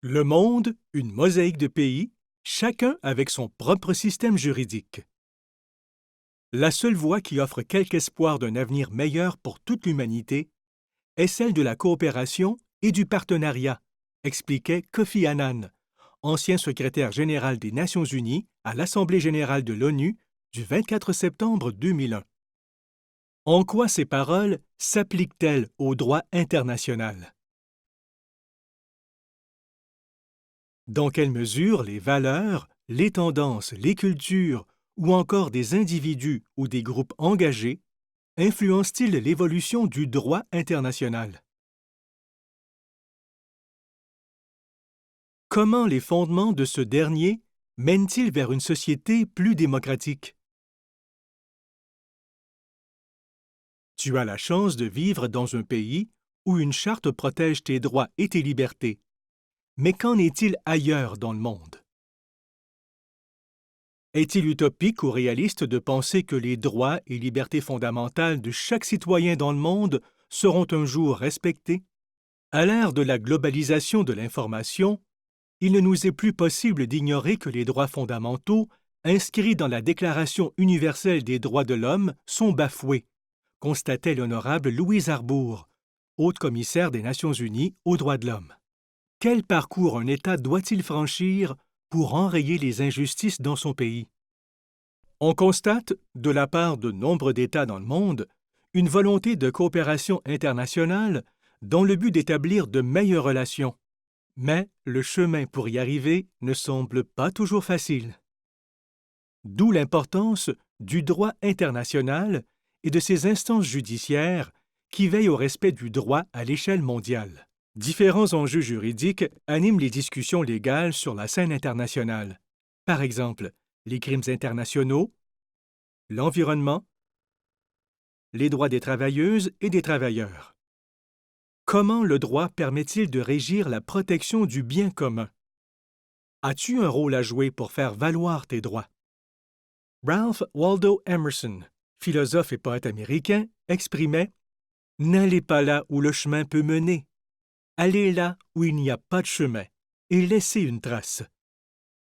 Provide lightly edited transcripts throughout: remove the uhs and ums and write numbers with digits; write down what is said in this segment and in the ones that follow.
Le monde, une mosaïque de pays, chacun avec son propre système juridique. La seule voie qui offre quelque espoir d'un avenir meilleur pour toute l'humanité est celle de la coopération et du partenariat, expliquait Kofi Annan, ancien secrétaire général des Nations Unies à l'Assemblée générale de l'ONU du 24 septembre 2001. En quoi ces paroles s'appliquent-elles au droit international? Dans quelle mesure les valeurs, les tendances, les cultures ou encore des individus ou des groupes engagés influencent-ils l'évolution du droit international? Comment les fondements de ce dernier mènent-ils vers une société plus démocratique? Tu as la chance de vivre dans un pays où une charte protège tes droits et tes libertés. Mais qu'en est-il ailleurs dans le monde? Est-il utopique ou réaliste de penser que les droits et libertés fondamentales de chaque citoyen dans le monde seront un jour respectés? À l'ère de la globalisation de l'information, il ne nous est plus possible d'ignorer que les droits fondamentaux inscrits dans la Déclaration universelle des droits de l'homme sont bafoués, constatait l'honorable Louise Arbour, haute commissaire des Nations unies aux droits de l'homme. Quel parcours un État doit-il franchir pour enrayer les injustices dans son pays? On constate, de la part de nombre d'États dans le monde, une volonté de coopération internationale dans le but d'établir de meilleures relations. Mais le chemin pour y arriver ne semble pas toujours facile. D'où l'importance du droit international et de ses instances judiciaires qui veillent au respect du droit à l'échelle mondiale. Différents enjeux juridiques animent les discussions légales sur la scène internationale. Par exemple, les crimes internationaux, l'environnement, les droits des travailleuses et des travailleurs. Comment le droit permet-il de régir la protection du bien commun? As-tu un rôle à jouer pour faire valoir tes droits? Ralph Waldo Emerson, philosophe et poète américain, exprimait « N'allez pas là où le chemin peut mener. Allez là où il n'y a pas de chemin et laissez une trace.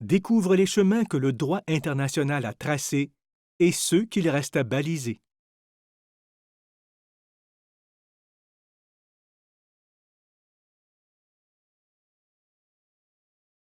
Découvre les chemins que le droit international a tracés et ceux qu'il reste à baliser. »